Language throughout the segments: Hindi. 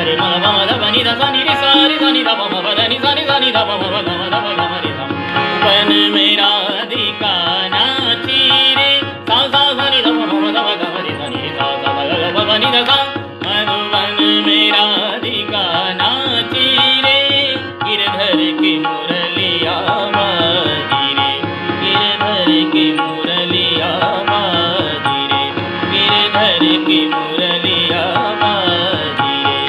रे म ग म ध नि ध सा नि रे सा रे ध नि ध प म प ध नि सा नि ध नि ध प म प ध म ध प ग म रे ध बन में राधिका नाची रे सा सा सा नि ध प म प ध ग म रे ध नि सा सा ग ग प प नि ध सा मधुबन में राधिका नाची रे गिरधर की मुरलिया बाजी रे गिरधर की मुरलिया बाजी रे गिरधर की मुरलिया बाजी रे।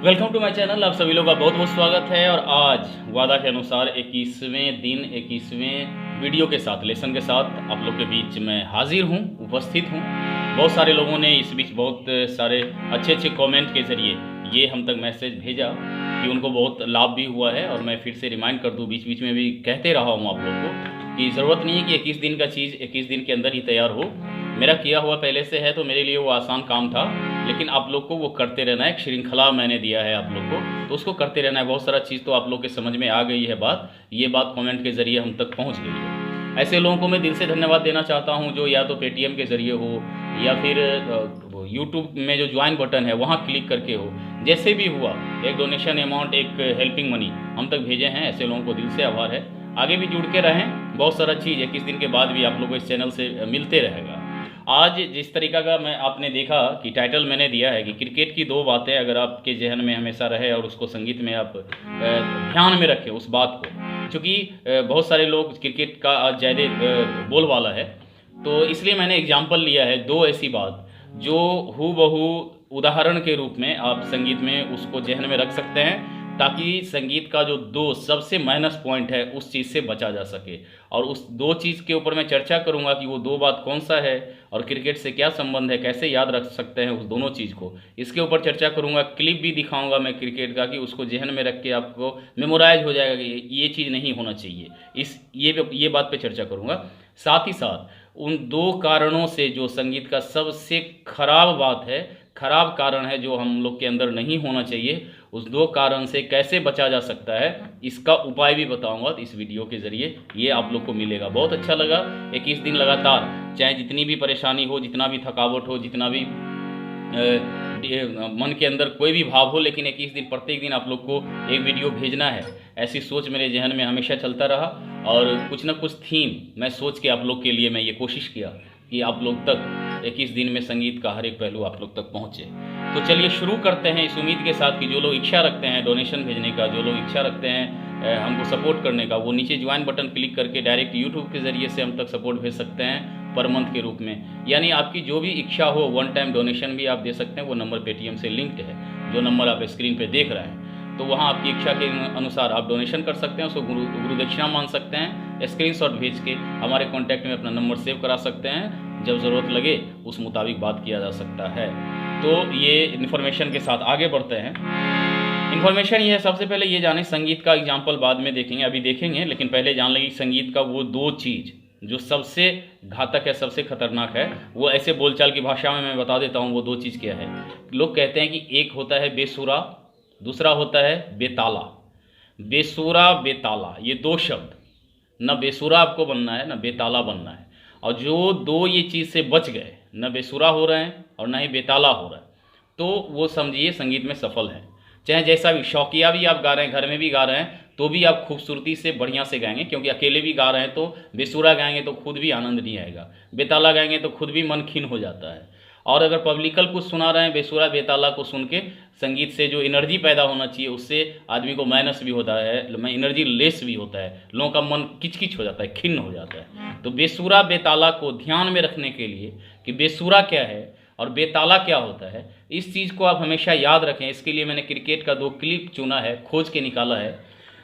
वेलकम टू माय चैनल, आप सभी लोग का बहुत बहुत स्वागत है। और आज वादा के अनुसार 21वें दिन 21वें वीडियो के साथ, लेसन के साथ आप लोग के बीच में हाजिर हूँ, उपस्थित हूँ। बहुत सारे लोगों ने इस बीच बहुत सारे अच्छे अच्छे कमेंट के ज़रिए ये हम तक मैसेज भेजा कि उनको बहुत लाभ भी हुआ है। और मैं फिर से रिमाइंड कर दूँ, बीच बीच में भी कहते रहा हूँ आप लोग को कि ज़रूरत नहीं है कि 21 दिन का चीज़ 21 दिन के अंदर ही तैयार हो। मेरा किया हुआ पहले से है तो मेरे लिए वो आसान काम था, लेकिन आप लोग को वो करते रहना है। एक श्रृंखला मैंने दिया है आप लोग को, तो उसको करते रहना है। बहुत सारा चीज़ तो आप लोग के समझ में आ गई है बात, ये बात कमेंट के ज़रिए हम तक पहुंच गई है। ऐसे लोगों को मैं दिल से धन्यवाद देना चाहता हूं जो या तो पेटीएम के ज़रिए हो या फिर यूट्यूब में जो ज्वाइन बटन है वहाँ क्लिक करके हो, जैसे भी हुआ एक डोनेशन अमाउंट, एक हेल्पिंग मनी हम तक भेजे हैं। ऐसे लोगों को दिल से आभार है। आगे भी जुड़ के रहें। बहुत सारा चीज़ 21 दिन के बाद भी आप लोगों को इस चैनल से मिलते रहेगा। आज जिस तरीका का मैं आपने देखा कि टाइटल मैंने दिया है कि क्रिकेट की दो बातें अगर आपके जहन में हमेशा रहे और उसको संगीत में आप ध्यान में रखें उस बात को, क्योंकि बहुत सारे लोग क्रिकेट का आज ज़्यादा बोलबाला है, तो इसलिए मैंने एग्जाम्पल लिया है दो ऐसी बात जो हूबहू उदाहरण के रूप में आप संगीत में उसको जहन में रख सकते हैं, ताकि संगीत का जो दो सबसे माइनस पॉइंट है उस चीज़ से बचा जा सके। और उस दो चीज़ के ऊपर मैं चर्चा करूंगा कि वो दो बात कौन सा है और क्रिकेट से क्या संबंध है, कैसे याद रख सकते हैं उस दोनों चीज़ को, इसके ऊपर चर्चा करूंगा। क्लिप भी दिखाऊंगा मैं क्रिकेट का कि उसको जहन में रख के आपको मेमोराइज हो जाएगा कि ये चीज़ नहीं होना चाहिए। ये बात पे चर्चा करूंगा। साथ ही साथ उन दो कारणों से जो संगीत का सबसे खराब बात है, खराब कारण है जो हम लोग के अंदर नहीं होना चाहिए, उस दो कारण से कैसे बचा जा सकता है इसका उपाय भी बताऊंगा इस वीडियो के ज़रिए। ये आप लोग को मिलेगा। बहुत अच्छा लगा 21 दिन लगातार, चाहे जितनी भी परेशानी हो, जितना भी थकावट हो, जितना भी मन के अंदर कोई भी भाव हो, लेकिन 21 दिन प्रत्येक दिन आप लोग को एक वीडियो भेजना है, ऐसी सोच मेरे जहन में हमेशा चलता रहा। और कुछ ना कुछ थीम मैं सोच के आप लोग के लिए मैं ये कोशिश किया कि आप लोग तक 21 दिन में संगीत का हर एक पहलू आप लोग तक पहुँचे। तो चलिए शुरू करते हैं इस उम्मीद के साथ कि जो लोग इच्छा रखते हैं डोनेशन भेजने का, जो लोग इच्छा रखते हैं हमको सपोर्ट करने का, वो नीचे ज्वाइन बटन क्लिक करके डायरेक्ट यूट्यूब के ज़रिए से हम तक सपोर्ट भेज सकते हैं पर मंथ के रूप में। यानी आपकी जो भी इच्छा हो, वन टाइम डोनेशन भी आप दे सकते हैं। वो नंबर पेटीएम से लिंक्ड है, जो नंबर आप स्क्रीन पर देख रहे हैं, तो वहाँ आपकी इच्छा के अनुसार आप डोनेशन कर सकते हैं। उसको गुरु दक्षिणा मान सकते हैं। स्क्रीनशॉट भेज के हमारे कॉन्टैक्ट में अपना नंबर सेव करा सकते हैं। जब ज़रूरत लगे उस मुताबिक बात किया जा सकता है। तो ये इन्फॉर्मेशन के साथ आगे बढ़ते हैं। इन्फॉर्मेशन ये है, सबसे पहले ये जाने, संगीत का एग्जाम्पल बाद में देखेंगे, अभी देखेंगे, लेकिन पहले जान लेंगे संगीत का वो दो चीज़ जो सबसे घातक है, सबसे खतरनाक है। वो ऐसे बोलचाल की भाषा में मैं बता देता हूँ वो दो चीज़ क्या है। लोग कहते हैं कि एक होता है बेसुरा, दूसरा होता है बेताला। बेसुरा बेताला ये दो शब्द, न बेसुरा आपको बनना है न बेताला बनना है। और जो दो ये चीज़ से बच गए, न बेसुरा हो रहे हैं और न ही बेताला हो रहा है, तो वो समझिए संगीत में सफल है। चाहे जैसा भी शौकिया भी आप गा रहे हैं, घर में भी गा रहे हैं, तो भी आप खूबसूरती से बढ़िया से गाएंगे, क्योंकि अकेले भी गा रहे हैं तो बेसुरा गाएंगे तो खुद भी आनंद नहीं आएगा, बेताला गाएंगे तो खुद भी मन खिन हो जाता है। और अगर पब्लिकल कुछ सुना रहे हैं बेसुरा बेताला को सुन के, संगीत से जो एनर्जी पैदा होना चाहिए उससे आदमी को माइनस भी होता है, एनर्जी लेस भी होता है, लोगों का मन किचकिच हो जाता है, खिन्न हो जाता है। तो बेसुरा बेताला को ध्यान में रखने के लिए कि बेसुरा क्या है और बेताला क्या होता है, इस चीज़ को आप हमेशा याद रखें। इसके लिए मैंने क्रिकेट का दो क्लिप चुना है, खोज के निकाला है।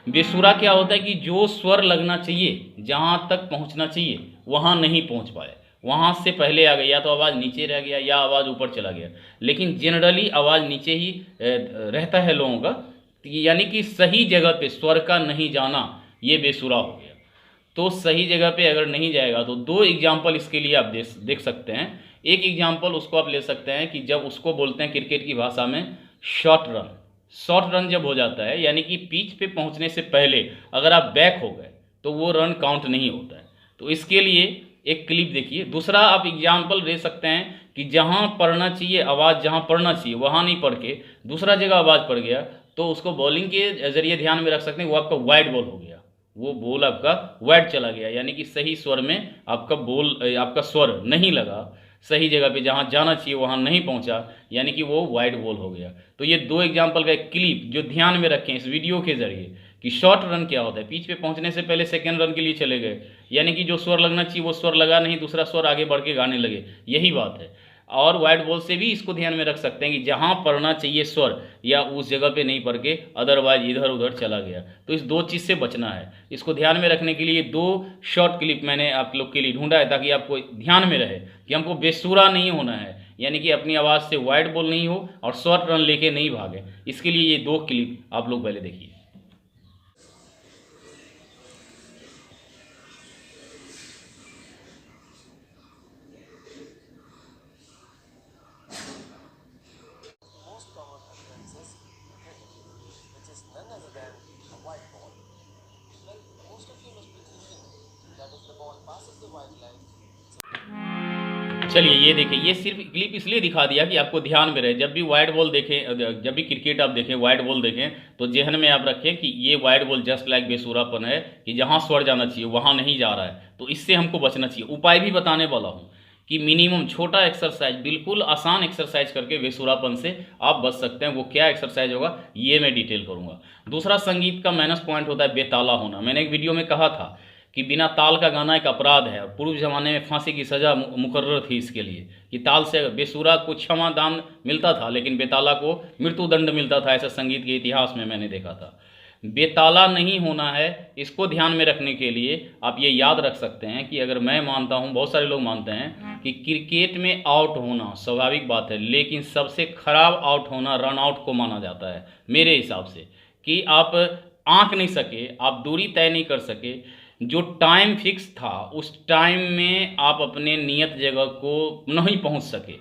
बेसुरा क्या होता है कि जो स्वर लगना चाहिए, जहाँ तक पहुँचना चाहिए वहाँ नहीं पहुँच पाए, वहाँ से पहले आ गया, या तो आवाज़ नीचे रह गया या आवाज़ ऊपर चला गया, लेकिन जनरली आवाज़ नीचे ही रहता है लोगों का। यानी कि सही जगह पे स्वर का नहीं जाना, ये बेसुरा हो गया। तो सही जगह पे अगर नहीं जाएगा तो दो एग्जाम्पल इसके लिए आप देख सकते हैं। एक एग्जाम्पल उसको आप ले सकते हैं कि जब उसको बोलते हैं क्रिकेट की भाषा में शॉर्ट रन। शॉर्ट रन जब हो जाता है, यानी कि पिच पे पहुंचने से पहले अगर आप बैक हो गए तो वो रन काउंट नहीं होता है। तो इसके लिए एक क्लिप देखिए। दूसरा आप एग्जाम्पल दे सकते हैं कि जहाँ पढ़ना चाहिए आवाज़, जहाँ पढ़ना चाहिए वहाँ नहीं पढ़ के दूसरा जगह आवाज़ पड़ गया, तो उसको बॉलिंग के जरिए ध्यान में रख सकते हैं। वो आपका वाइड बॉल हो गया, वो बॉल आपका वाइड चला गया, यानी कि सही स्वर में आपका बॉल, आपका स्वर नहीं लगा सही जगह पे, जहाँ जाना चाहिए वहाँ नहीं पहुँचा, यानी कि वो वाइड बॉल हो गया। तो ये दो एग्जाम्पल का एक क्लिप जो ध्यान में रखें इस वीडियो के जरिए कि शॉर्ट रन क्या होता है। पिच पे पहुंचने से पहले सेकेंड रन के लिए चले गए, यानी कि जो स्वर लगना चाहिए वो स्वर लगा नहीं, दूसरा स्वर आगे बढ़ के गाने लगे, यही बात है। और वाइड बॉल से भी इसको ध्यान में रख सकते हैं कि जहाँ पढ़ना चाहिए स्वर या उस जगह पे नहीं पढ़ के अदरवाइज इधर उधर चला गया। तो इस दो चीज़ से बचना है। इसको ध्यान में रखने के लिए दो शॉर्ट क्लिप मैंने आप लोग के लिए ढूंढा है, ताकि आपको ध्यान में रहे कि हमको बेसुरा नहीं होना है, यानी कि अपनी आवाज़ से वाइड बॉल नहीं हो और शॉर्ट रन लेके नहीं भागे। इसके लिए ये दो क्लिप आप लोग पहले देखिए। None other than a white ball. Well, most of you must be thinking that if the ball passes the white line. चलिए ये देखिए, ये सिर्फ क्लिप इसलिए दिखा दिया कि आपको ध्यान में रहे। जब भी वाइड बॉल देखें, जब भी क्रिकेट आप देखें वाइड बॉल देखें, तो जहन में आप रखें कि ये वाइड बॉल जस्ट लाइक बेसुरापन है, कि जहाँ स्वर जाना चाहिए वहाँ नहीं जा रहा है। तो इससे हमको बचना चाहिए। उपाय भी बताने वाला हूँ कि मिनिमम छोटा एक्सरसाइज, बिल्कुल आसान एक्सरसाइज करके बेसुरापन से आप बच सकते हैं। वो क्या एक्सरसाइज होगा ये मैं डिटेल करूँगा। दूसरा, संगीत का माइनस पॉइंट होता है बेताला होना। मैंने एक वीडियो में कहा था कि बिना ताल का गाना एक अपराध है, और पूर्व ज़माने में फांसी की सज़ा मुकर्रर थी इसके लिए, कि ताल से बेसुरा को क्षमा दान मिलता था लेकिन बेताला को मृत्युदंड मिलता था। ऐसा संगीत के इतिहास में मैंने देखा था। बेताला नहीं होना है, इसको ध्यान में रखने के लिए आप ये याद रख सकते हैं कि अगर मैं मानता हूँ, बहुत सारे लोग मानते हैं कि क्रिकेट में आउट होना स्वाभाविक बात है, लेकिन सबसे खराब आउट होना रन आउट को माना जाता है मेरे हिसाब से। कि आप आंक नहीं सके, आप दूरी तय नहीं कर सके, जो टाइम फिक्स था उस टाइम में आप अपने नियत जगह को नहीं पहुंच सके,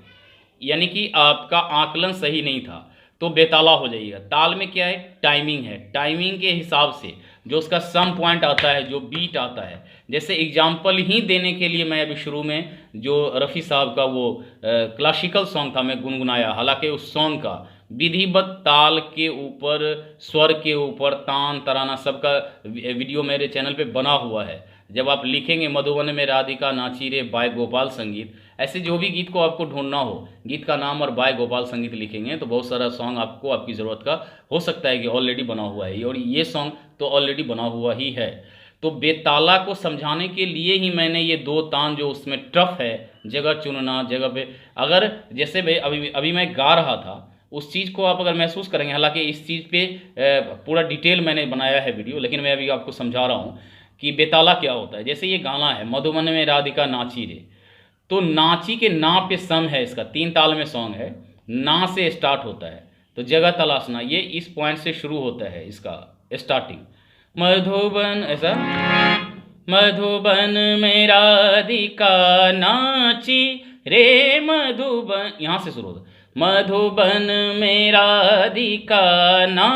यानी कि आपका आकलन सही नहीं था, तो बेताला हो जाइएगा। ताल में क्या है, टाइमिंग है। टाइमिंग के हिसाब से जो उसका सम पॉइंट आता है, जो बीट आता है, जैसे एग्जाम्पल ही देने के लिए मैं अभी शुरू में जो रफ़ी साहब का वो क्लासिकल सॉन्ग था मैं गुनगुनाया, हालांकि उस सॉन्ग का विधिवत ताल के ऊपर, स्वर के ऊपर, तान तराना सबका वीडियो मेरे चैनल पे बना हुआ है। जब आप लिखेंगे मधुबन में राधिका नाची रे बाय गोपाल संगीत, ऐसे जो भी गीत को आपको ढूंढना हो, गीत का नाम और बाय गोपाल संगीत लिखेंगे तो बहुत सारा सॉन्ग आपको आपकी ज़रूरत का हो सकता है कि ऑलरेडी बना हुआ है, और ये सॉन्ग तो ऑलरेडी बना हुआ ही है। तो बेताला को समझाने के लिए ही मैंने ये दो तान जो उसमें टफ है, जगह चुनना, जगह पे अगर जैसे अभी मैं गा रहा था उस चीज़ को आप अगर महसूस करेंगे, हालांकि इस चीज़ पे पूरा डिटेल मैंने बनाया है वीडियो, लेकिन मैं अभी आपको समझा रहा हूँ कि बेताला क्या होता है। जैसे ये गाना है मधुबन में राधिका नाची रे, तो नाची के ना पे सम है, इसका 3 ताल में सॉन्ग है, ना से स्टार्ट होता है, तो जगह तलाशना, ये इस पॉइंट से शुरू होता है इसका स्टार्टिंग। मधुबन, ऐसा मधुबन में राधिका नाची रे मधुबन, यहाँ से शुरू होता है मधुबन में राधिका ना।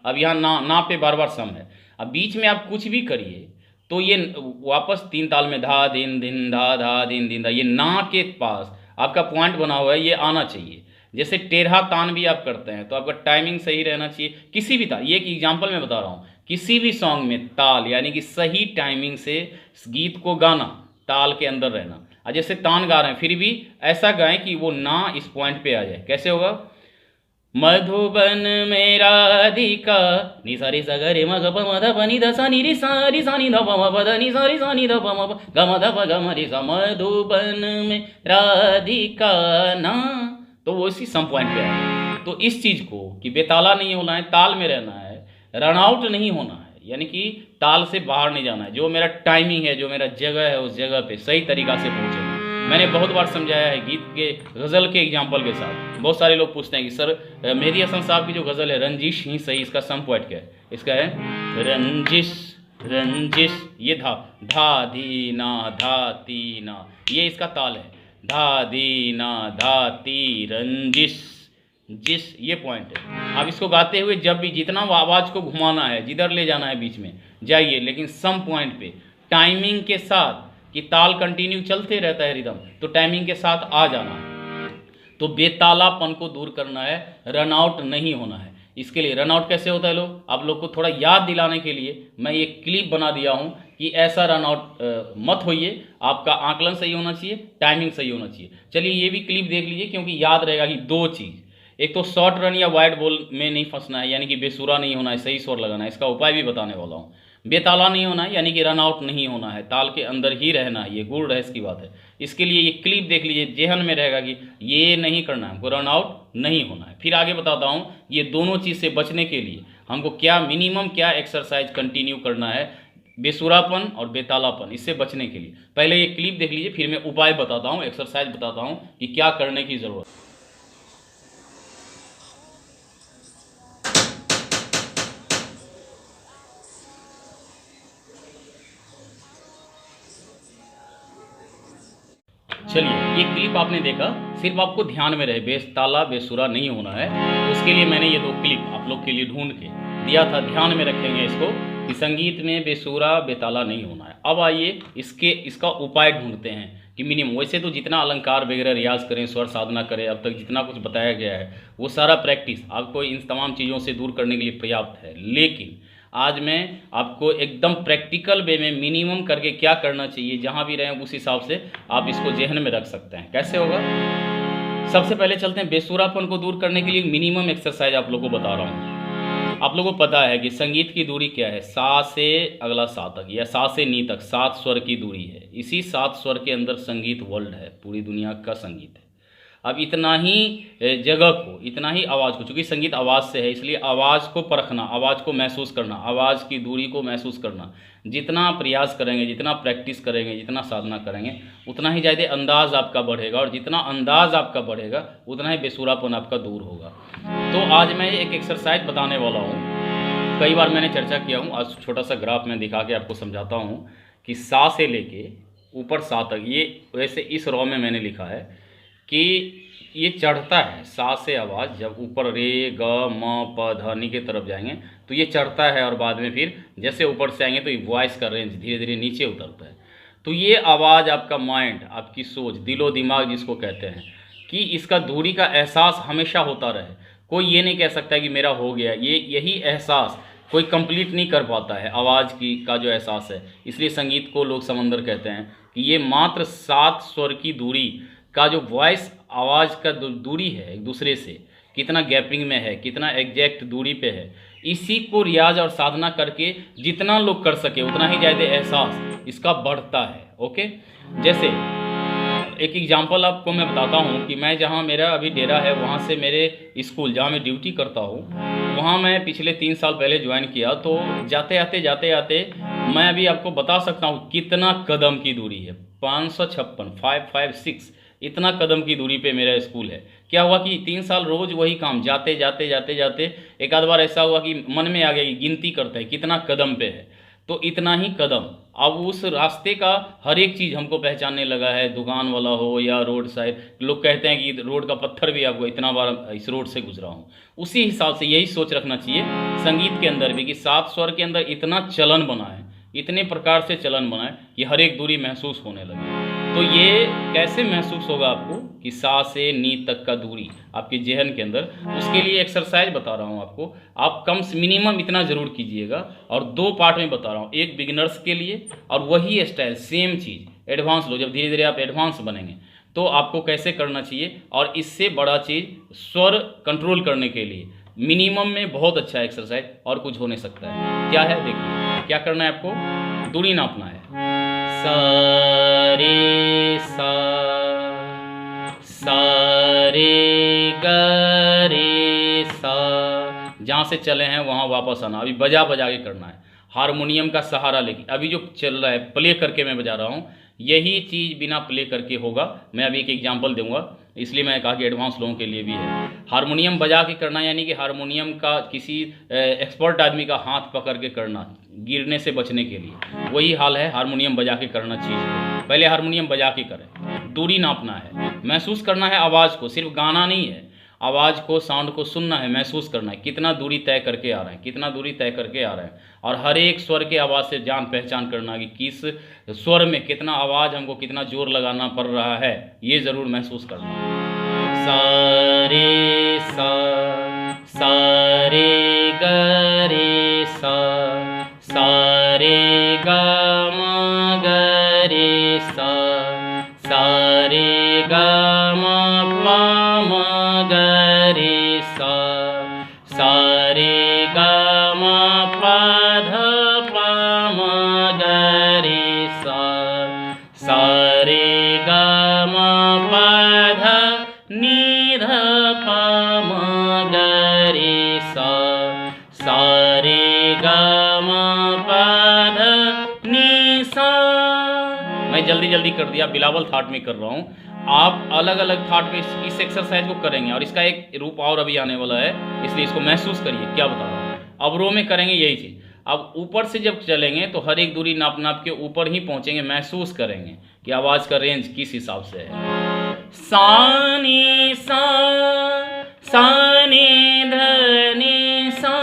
अब यहाँ ना पे बार बार सम है। अब बीच में आप कुछ भी करिए तो ये वापस 3 ताल में धा दिन दिन धा धा दिन दिन धा, ये ना के पास आपका पॉइंट बना हुआ है, ये आना चाहिए। जैसे टेढ़ा तान भी आप करते हैं तो आपका टाइमिंग सही रहना चाहिए। किसी भी ताल, ये एक एग्जाम्पल मैं बता रहा हूँ, किसी भी सॉन्ग में ताल यानी कि सही टाइमिंग से गीत को गाना, ताल के अंदर रहना। और जैसे तान गा रहे हैं फिर भी ऐसा गाएं कि वो ना इस पॉइंट पे आ जाए। कैसे होगा, मधुबन में राधिका नि सा रे सा ग रे म ग प म ध प नि ध सा नि रे सा रि सा नि ध प म प ध नि सा रे सा नि ध प म प ग म ध प ग म रे सा, मधुबन में राधिका ना, तो वो इसी सम पॉइंट पे है। तो इस चीज़ को कि बेताला नहीं होना है, ताल में रहना है, रन आउट नहीं होना है, यानी कि ताल से बाहर नहीं जाना है। जो मेरा टाइमिंग है, जो मेरा जगह है, उस जगह पे सही तरीक़ा से पहुँचे। मैंने बहुत बार समझाया है गीत के, गज़ल के एग्जाम्पल के साथ। बहुत सारे लोग पूछते हैं कि सर मेहदी हसन साहब की जो गज़ल है रंजिश ही सही, इसका सम पॉइंट क्या है? इसका है रंजिश रंजिश, ये धा धा धी ना धा ती ना, ये इसका ताल है, धा धी ना धा ती रंजिश जिस, ये पॉइंट है। आप इसको गाते हुए जब भी जितना आवाज़ को घुमाना है, जिधर ले जाना है बीच में जाइए, लेकिन सम पॉइंट पे टाइमिंग के साथ कि ताल कंटिन्यू चलते रहता है रिदम, तो टाइमिंग के साथ आ जाना है। तो बेतालापन को दूर करना है, रन आउट नहीं होना है। इसके लिए रन आउट कैसे होता है लोग, आप लोग को थोड़ा याद दिलाने के लिए मैं ये क्लिप बना दिया हूँ कि ऐसा रन आउट मत होइए, आपका आकलन सही होना चाहिए, टाइमिंग सही होना चाहिए। चलिए ये भी क्लिप देख लीजिए, क्योंकि याद रहेगा कि दो चीज़, एक तो शॉर्ट रन या वाइड बॉल में नहीं फंसना है, यानी कि बेसुरा नहीं होना है, सही स्वर लगाना है, इसका उपाय भी बताने वाला हूँ। बेताला नहीं होना है, यानी कि रन आउट नहीं होना है, ताल के अंदर ही रहना है, ये गुण रहस्य की बात है। इसके लिए ये क्लिप देख लीजिए, जेहन में रहेगा कि ये नहीं करना है हमको, रन आउट नहीं होना है। फिर आगे बताता हूँ ये दोनों चीज़ से बचने के लिए हमको क्या मिनिमम क्या एक्सरसाइज कंटिन्यू करना है, बेसुरापन और बेतालापन, इससे बचने के लिए। पहले ये क्लिप देख लीजिए, फिर मैं उपाय बताता हूँ, एक्सरसाइज बताता हूँ कि क्या करने की ज़रूरत है। चलिए ये क्लिप आपने देखा, सिर्फ आपको ध्यान में रहे बेताला बेसुरा नहीं होना है। उसके लिए मैंने ये दो क्लिप आप लोग के लिए ढूंढ के दिया था, ध्यान में रखेंगे इसको कि संगीत में बेसुरा बेताला नहीं होना है। अब आइए इसका उपाय ढूंढते हैं कि मिनिमम, वैसे तो जितना अलंकार वगैरह रियाज करें, स्वर साधना करें, अब तक जितना कुछ बताया गया है वो सारा प्रैक्टिस आपको इन तमाम चीज़ों से दूर करने के लिए पर्याप्त है। लेकिन आज मैं आपको एकदम प्रैक्टिकल वे में मिनिमम करके क्या करना चाहिए, जहाँ भी रहें उस हिसाब से आप इसको जहन में रख सकते हैं। कैसे होगा, सबसे पहले चलते हैं बेसुरापन को दूर करने के लिए मिनिमम एक्सरसाइज आप लोगों को बता रहा हूँ। आप लोगों को पता है कि संगीत की दूरी क्या है, सा से अगला सा तक या सा से नी तक 7 स्वर की दूरी है। इसी 7 स्वर के अंदर संगीत वर्ल्ड है, पूरी दुनिया का संगीत है। अब इतना ही जगह को, इतना ही आवाज़ को, चूँकि संगीत आवाज़ से है इसलिए आवाज़ को परखना, आवाज़ को महसूस करना, आवाज़ की दूरी को महसूस करना, जितना प्रयास करेंगे, जितना प्रैक्टिस करेंगे, जितना साधना करेंगे, उतना ही ज़्यादा अंदाज आपका बढ़ेगा, और जितना अंदाज आपका बढ़ेगा उतना ही बेसुरापन आपका दूर होगा। तो आज मैं एक एक्सरसाइज बताने वाला हूँ, कई बार मैंने चर्चा किया हूँ, आज छोटा सा ग्राफ में दिखा के आपको समझाता हूँ कि सा से लेके ऊपर सा तक, ये वैसे इस रॉ में मैंने लिखा है कि ये चढ़ता है, सा से आवाज़ जब ऊपर रे ग म प ध नी के तरफ जाएंगे तो ये चढ़ता है, और बाद में फिर जैसे ऊपर से आएंगे तो ये वॉइस का रेंज धीरे धीरे नीचे उतरता है। तो ये आवाज़ आपका माइंड, आपकी सोच, दिलो दिमाग जिसको कहते हैं, कि इसका दूरी का एहसास हमेशा होता रहे। कोई ये नहीं कह सकता कि मेरा हो गया, ये यही एहसास कोई कंप्लीट नहीं कर पाता है, आवाज़ की का जो एहसास है। इसलिए संगीत को लोग समंदर कहते हैं कि ये मात्र 7 स्वर की दूरी का जो वॉइस आवाज़ का दूरी है एक दूसरे से, कितना गैपिंग में है, कितना एग्जैक्ट दूरी पे है, इसी को रियाज और साधना करके जितना लोग कर सके उतना ही ज़्यादा एहसास इसका बढ़ता है। ओके, जैसे एक एग्जांपल आपको मैं बताता हूँ कि मैं जहाँ मेरा अभी डेरा है वहाँ से मेरे स्कूल जहाँ मैं ड्यूटी करता हूँ वहाँ मैं पिछले 3 साल पहले ज्वाइन किया। तो जाते आते मैं अभी आपको बता सकता हूँ कितना कदम की दूरी है, 556 इतना कदम की दूरी पे मेरा स्कूल है। क्या हुआ कि 3 साल रोज़ वही काम, जाते जाते एक आध बार ऐसा हुआ कि मन में आ गया कि गिनती करते हैं कितना कदम पे है, तो इतना ही कदम। अब उस रास्ते का हर एक चीज़ हमको पहचानने लगा है, दुकान वाला हो या रोड साइड, लोग कहते हैं कि रोड का पत्थर भी आपको, इतना बार इस रोड से गुजरा हूँ। उसी हिसाब से यही सोच रखना चाहिए संगीत के अंदर भी कि 7 स्वर के अंदर इतना चलन बना है, इतने प्रकार से चलन बना है कि हर एक दूरी महसूस होने लगे। तो ये कैसे महसूस होगा आपको कि सा से नी तक का दूरी आपके जेहन के अंदर, उसके लिए एक्सरसाइज बता रहा हूँ आपको। आप कम से मिनिमम इतना ज़रूर कीजिएगा, और 2 पार्ट में बता रहा हूँ, एक बिगिनर्स के लिए और वही स्टाइल सेम चीज़ एडवांस लो। जब धीरे धीरे आप एडवांस बनेंगे तो आपको कैसे करना चाहिए, और इससे बड़ा चीज़ स्वर कंट्रोल करने के लिए मिनिमम में बहुत अच्छा एक्सरसाइज और कुछ हो नहीं सकता है। क्या है देखिए, क्या करना है आपको, दूरी नापना है, सा रे रे ग रे सा, जहाँ से चले हैं वहाँ वापस आना। अभी बजा के करना है, हारमोनियम का सहारा लेके। अभी जो चल रहा है प्ले करके मैं बजा रहा हूँ, यही चीज़ बिना प्ले करके होगा। मैं अभी एक एग्जांपल दूंगा, इसलिए मैं कहा कि एडवांस लोगों के लिए भी है। हारमोनियम बजा के करना, यानी कि हारमोनियम का किसी एक्सपर्ट आदमी का हाथ पकड़ के करना, गिरने से बचने के लिए। वही हाल है हारमोनियम बजा के करना चीज़ को। पहले हारमोनियम बजा के करें, दूरी नापना है, महसूस करना है आवाज़ को, सिर्फ गाना नहीं है। आवाज़ को, साउंड को सुनना है, महसूस करना है, कितना दूरी तय करके आ रहे हैं, कितना दूरी तय करके आ रहे हैं, और हर एक स्वर के आवाज़ से जान पहचान करना कि किस स्वर में कितना आवाज़ हमको कितना जोर लगाना पड़ रहा है, ये ज़रूर महसूस करना। सा रे सा, सा रे ग रे सा, सा रे ग म ग रे सा, सा रे ग म प म ग रे सा, सा रे ग म प ध प म ग रे सा, सा रे ग म प ध नि ध प म ग रे सा, सा रे ग म प ध नि सा। मैं जल्दी जल्दी कर दिया, बिलावल थाट में कर रहा हूँ, आप अलग अलग थाट में इस एक्सरसाइज को करेंगे, और इसका एक रूप और अभी आने वाला है, इसलिए इसको महसूस करिए क्या बता रहा हूँ। अब रो में करेंगे यही चीज़। अब ऊपर से जब चलेंगे तो हर एक दूरी नाप नाप के ऊपर ही पहुँचेंगे, महसूस करेंगे कि आवाज़ का रेंज किस हिसाब से है। सा नी सा, सा नी ध नी सा,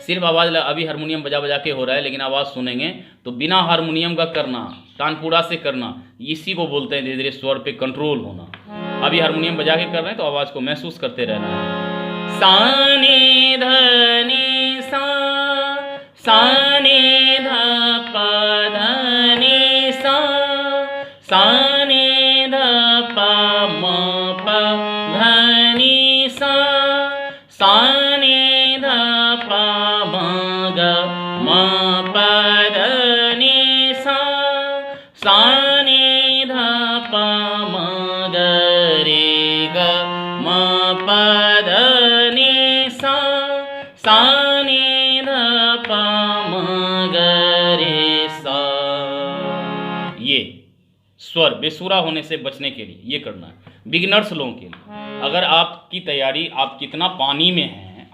सिर्फ आवाज़ अभी हारमोनियम बजा बजा के हो रहा है, लेकिन आवाज़ सुनेंगे तो बिना हारमोनियम का करना, तानपुरा से करना, इसी को बोलते हैं धीरे धीरे स्वर पे कंट्रोल होना। अभी हारमोनियम बजा के कर रहे हैं तो आवाज़ को महसूस करते रहना है। सा नी ध नी सा, सा नी ध प ध नी सा, सा नी ध प म प ध नी सा, सा नी ध प म ग म प ध नी सा, सा नी ध प म ग रे ग म प ध नी सा, सा नी ध प म ग रे सा। ये स्वर बेसुरा होने से बचने के लिए ये करना है बिगिनर्स लोगों के लिए। अगर आपकी तैयारी, आप कितना पानी में हैं,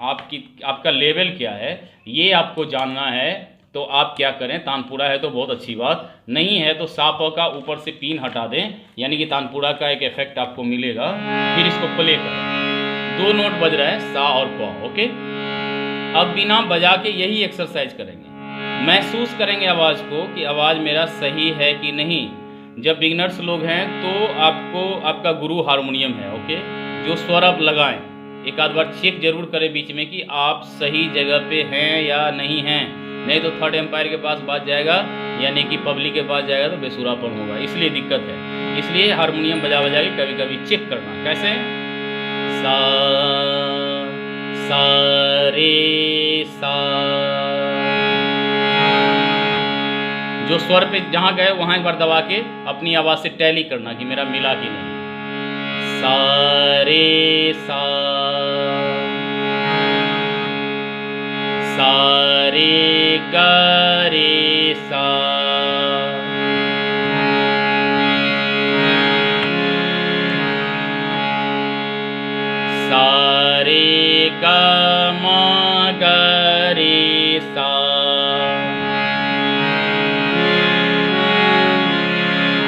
आपका लेवल क्या है, ये आपको जानना है, तो आप क्या करें, तानपुरा है तो बहुत अच्छी बात, नहीं है तो सा प का ऊपर से पीन हटा दें, यानी कि तानपुरा का एक इफेक्ट आपको मिलेगा। फिर इसको प्ले करें, 2 नोट बज रहा है, सा और प, ओके। अब बिना बजा के यही एक्सरसाइज करेंगे, महसूस करेंगे आवाज़ को कि आवाज़ मेरा सही है कि नहीं। जब बिगिनर्स लोग हैं तो आपका गुरु हारमोनियम है, ओके, जो स्वर आप लगाएं, एक आध बार चेक जरूर करें बीच में कि आप सही जगह पे हैं या नहीं हैं, नहीं तो थर्ड एम्पायर के पास बात जाएगा, यानी कि पब्लिक के पास जाएगा तो बेसुरापन होगा, इसलिए दिक्कत है। इसलिए हारमोनियम बजा बजा के कभी कभी चेक करना। कैसे? सा, सा रे सा, जो स्वर पे जहाँ गए वहाँ एक बार दबा के अपनी आवाज़ से टैली करना कि मेरा मिला कि नहीं। सा रे सा, सा रे ग रे सा, सा रे ग म ग रे सा।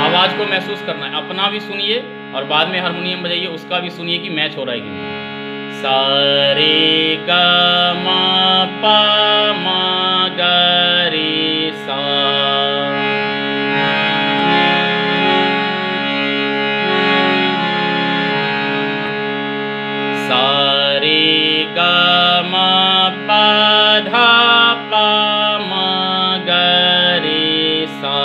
आवाज़ को महसूस करना है, अपना भी सुनिए और बाद में हारमोनियम बजाइए, उसका भी सुनिए कि मैच हो रहा है कि नहीं। सा रे ग म प म ग रे सा, सा रे ग म प ध प म ग रे सा,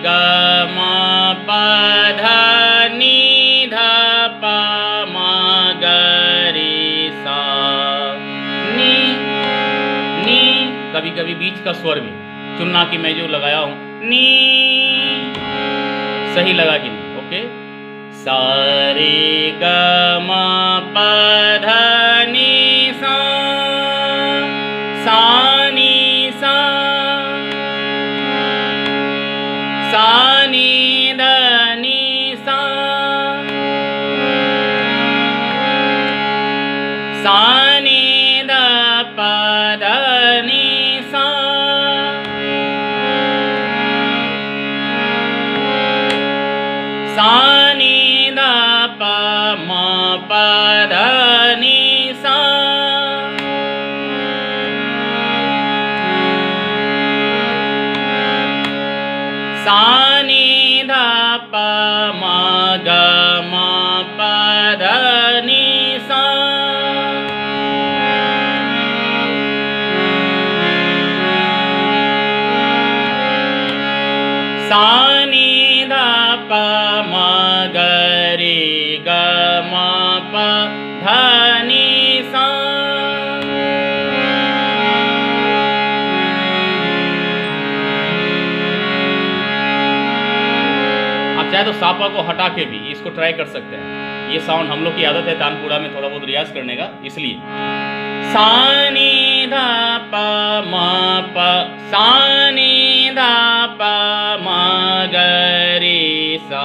ग म प ध नि ध प म ग रे सा। नी कभी कभी बीच का स्वर भी चुनना कि मैं जो लगाया हूँ नी सही लगा कि नहीं, ओके। सा रे ग म प ध नि सा, सा नी सा, सा नी ध नि सा, सा नी ध प ध नि सा, सा नी धा पा मा गा मा पा धा नी सा। सा नी धा पा मा गा रे गा मा पा धा नी सा। आप चाहे तो सापा को हटा के भी इसको ट्राई कर सकते हैं। ये साउंड हम लोग की आदत है तानपुरा में थोड़ा बहुत रियाज करने का, इसलिए सा नी धा पा मा पा सा नी धा पा मा गा रे सा।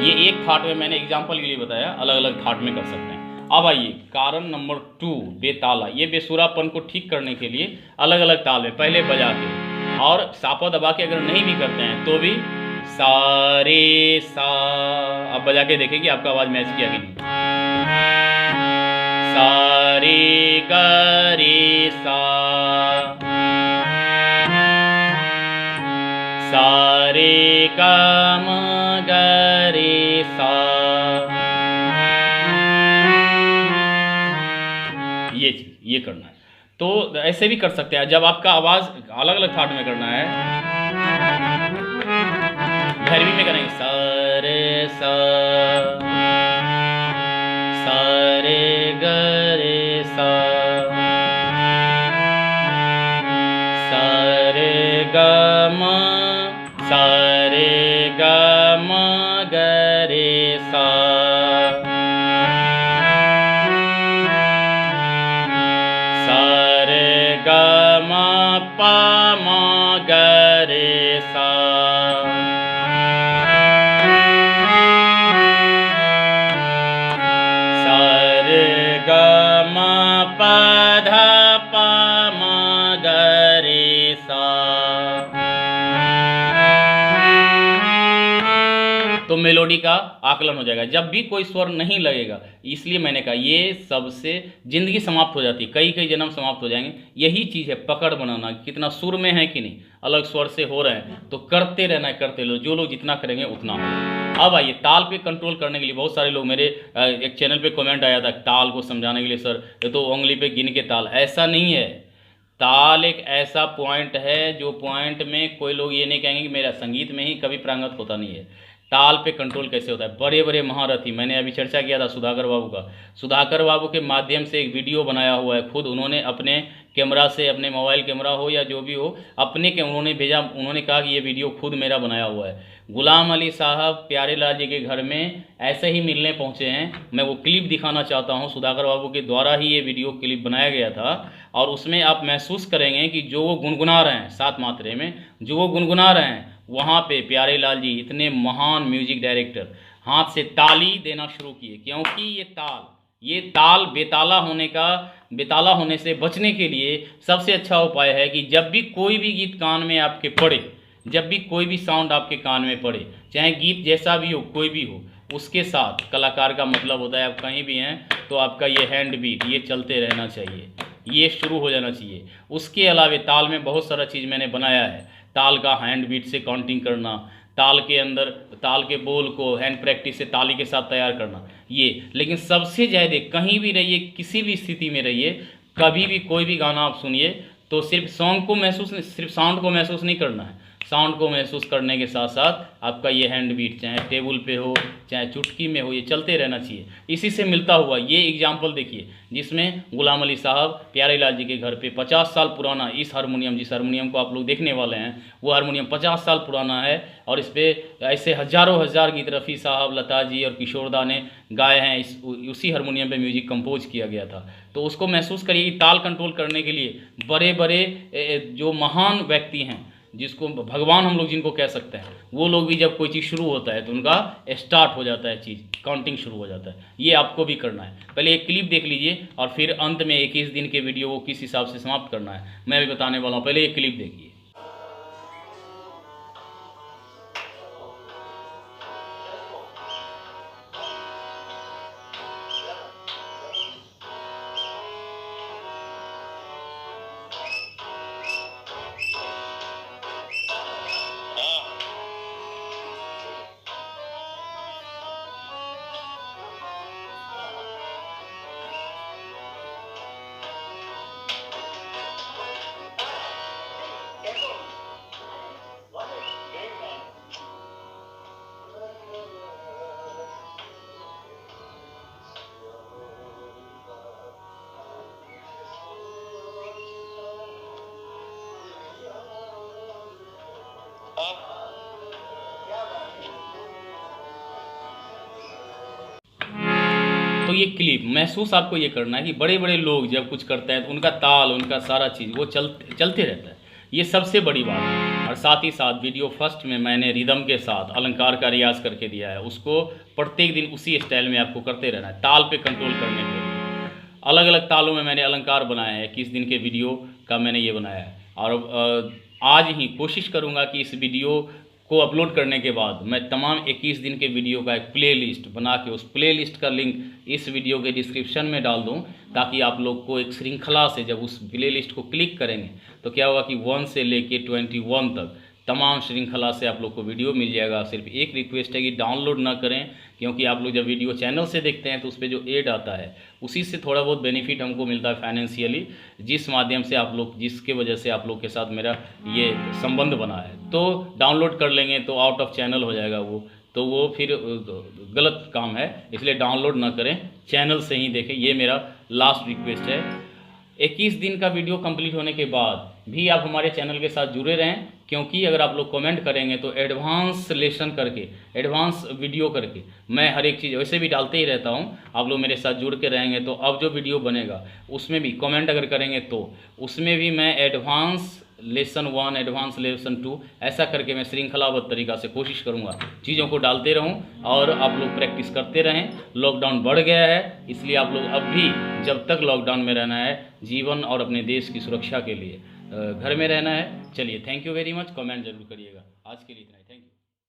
ये एक थाट में मैंने एग्जांपल के लिए बताया, अलग अलग थाट में कर सकते हैं। अब आइए कारण नंबर 2 बेताला। ये बेसुरापन को ठीक करने के लिए अलग अलग ताल में पहले बजा के और सापा दबा के अगर नहीं भी करते हैं तो भी सा रे सा। अब बजा के देखिए कि आपका आवाज मैच किया कि नहीं। सा रे गा रे सा, सा रे गा मा गा रे सा। ये करना है। तो ऐसे भी कर सकते हैं। जब आपका आवाज अलग अलग थाट में करना है, भैरवी में करेंगे सा रे सा, सा रे ग रे सा, सा रे ग म, सा रे ग म ग रे सा। पा मा गा रे सा। सा रे गा मा पा धा पा मा गा रे सा। तो मेलोडी का आकलन हो जाएगा। जब भी कोई स्वर नहीं लगेगा, इसलिए मैंने कहा ये सबसे जिंदगी समाप्त हो जाती है, कई कई जन्म समाप्त हो जाएंगे। यही चीज़ है पकड़ बनाना, कितना सुर में है कि नहीं, अलग स्वर से हो रहे हैं तो करते रहना है, करते लो। जो लोग जितना करेंगे उतना होगा। अब आइए ताल पे कंट्रोल करने के लिए बहुत सारे लोग मेरे एक चैनल पे कमेंट आया था ताल को समझाने के लिए, सर ये तो उंगली पे गिन के ताल। ऐसा नहीं है। ताल एक ऐसा पॉइंट है जो पॉइंट में कोई लोग ये नहीं कहेंगे कि मेरा संगीत में ही कभी प्रांगत होता नहीं है। ताल पे कंट्रोल कैसे होता है, बड़े बड़े महारथी, मैंने अभी चर्चा किया था सुधाकर बाबू का। सुधाकर बाबू के माध्यम से एक वीडियो बनाया हुआ है, खुद उन्होंने अपने कैमरा से, अपने मोबाइल कैमरा हो या जो भी हो, अपने के उन्होंने भेजा। उन्होंने कहा कि ये वीडियो खुद मेरा बनाया हुआ है। गुलाम अली साहब प्यारेलाल जी के घर में ऐसे ही मिलने पहुंचे हैं। मैं वो क्लिप दिखाना चाहता हूं। सुधाकर बाबू के द्वारा ही ये वीडियो क्लिप बनाया गया था और उसमें आप महसूस करेंगे कि जो वो गुनगुना रहे हैं 7 मात्रे में, जो वो गुनगुना रहे हैं, वहाँ पे प्यारेलाल जी इतने महान म्यूजिक डायरेक्टर हाथ से ताली देना शुरू किए। क्योंकि ये ताल बेताला होने से बचने के लिए सबसे अच्छा उपाय है कि जब भी कोई भी गीत कान में आपके पड़े, जब भी कोई भी साउंड आपके कान में पड़े, चाहे गीत जैसा भी हो, कोई भी हो, उसके साथ कलाकार का मतलब होता है आप कहीं भी हैं तो आपका ये हैंड बीट ये चलते रहना चाहिए, ये शुरू हो जाना चाहिए। उसके अलावा ताल में बहुत सारा चीज़ मैंने बनाया है। ताल का हैंड बीट से काउंटिंग करना, ताल के अंदर ताल के बोल को हैंड प्रैक्टिस से ताली के साथ तैयार करना, ये। लेकिन सबसे ज़्यादा कहीं भी रहिए, किसी भी स्थिति में रहिए, कभी भी कोई भी गाना आप सुनिए तो सिर्फ सॉन्ग को महसूस नहीं, सिर्फ साउंड को महसूस नहीं करना है। साउंड को महसूस करने के साथ साथ आपका ये हैंड बीट चाहे टेबल पे हो चाहे चुटकी में हो, ये चलते रहना चाहिए। इसी से मिलता हुआ ये एग्जाम्पल देखिए जिसमें गुलाम अली साहब प्यारेलाल जी के घर पे 50 साल पुराना इस हारमोनियम, जिस हारमोनियम को आप लोग देखने वाले हैं वो हारमोनियम 50 साल पुराना है और इस पर ऐसे हजारों हजार गीत रफ़ी साहब, लता जी और किशोरदा ने गाए हैं। उसी हारमोनियम पे म्यूजिक कंपोज किया गया था। तो उसको महसूस करिए। ताल कंट्रोल करने के लिए बड़े बड़े जो महान व्यक्ति हैं, जिसको भगवान हम लोग जिनको कह सकते हैं, वो लोग भी जब कोई चीज़ शुरू होता है तो उनका स्टार्ट हो जाता है, चीज़ काउंटिंग शुरू हो जाता है। ये आपको भी करना है। पहले एक क्लिप देख लीजिए और फिर अंत में 21 दिन के वीडियो को किस हिसाब से समाप्त करना है मैं भी बताने वाला हूँ। पहले एक क्लिप देखिए। ये क्लिप महसूस आपको ये करना है कि बड़े बड़े लोग जब कुछ करते हैं तो उनका ताल, उनका सारा चीज़ वो चलते रहता है, ये सबसे बड़ी बात है। और साथ ही साथ वीडियो फर्स्ट में मैंने रिदम के साथ अलंकार का रियाज करके दिया है, उसको प्रत्येक दिन उसी स्टाइल में आपको करते रहना है, ताल पे कंट्रोल करने के लिए। अलग अलग तालों में मैंने अलंकार बनाए हैं, 21 दिन के वीडियो का मैंने ये बनाया है। और आज ही कोशिश करूँगा कि इस वीडियो को अपलोड करने के बाद मैं तमाम 21 दिन के वीडियो का एक प्लेलिस्ट बना के उस प्लेलिस्ट का लिंक इस वीडियो के डिस्क्रिप्शन में डाल दूं, ताकि आप लोग को एक श्रृंखला से जब उस प्लेलिस्ट को क्लिक करेंगे तो क्या होगा कि 1 से लेके 21 तक तमाम श्रृंखला से आप लोग को वीडियो मिल जाएगा। सिर्फ एक रिक्वेस्ट है कि डाउनलोड ना करें, क्योंकि आप लोग जब वीडियो चैनल से देखते हैं तो उस पर जो एड आता है उसी से थोड़ा बहुत बेनिफिट हमको मिलता है फाइनेंशियली, जिस माध्यम से आप लोग, जिसके वजह से आप लोग के साथ मेरा ये संबंध बना है। तो डाउनलोड कर लेंगे तो आउट ऑफ चैनल हो जाएगा वो, तो वो फिर गलत काम है, इसलिए डाउनलोड ना करें, चैनल से ही देखें, ये मेरा लास्ट रिक्वेस्ट है। 21 दिन का वीडियो कंप्लीट होने के बाद भी आप हमारे चैनल के साथ जुड़े रहें, क्योंकि अगर आप लोग कमेंट करेंगे तो एडवांस लेसन करके, एडवांस वीडियो करके मैं हर एक चीज़ वैसे भी डालते ही रहता हूँ। आप लोग मेरे साथ जुड़ के रहेंगे तो अब जो वीडियो बनेगा उसमें भी कमेंट अगर करेंगे तो उसमें भी मैं एडवांस लेसन 1, एडवांस लेसन 2 ऐसा करके मैं श्रृंखलाबद्ध तरीक़ा से कोशिश करूँगा चीज़ों को डालते रहूँ और आप लोग प्रैक्टिस करते रहें। लॉकडाउन बढ़ गया है, इसलिए आप लोग अब भी जब तक लॉकडाउन में रहना है, जीवन और अपने देश की सुरक्षा के लिए घर में रहना है। चलिए, thank you very much, comment जरूर करिएगा। आज के लिए इतना ही, थैंक यू।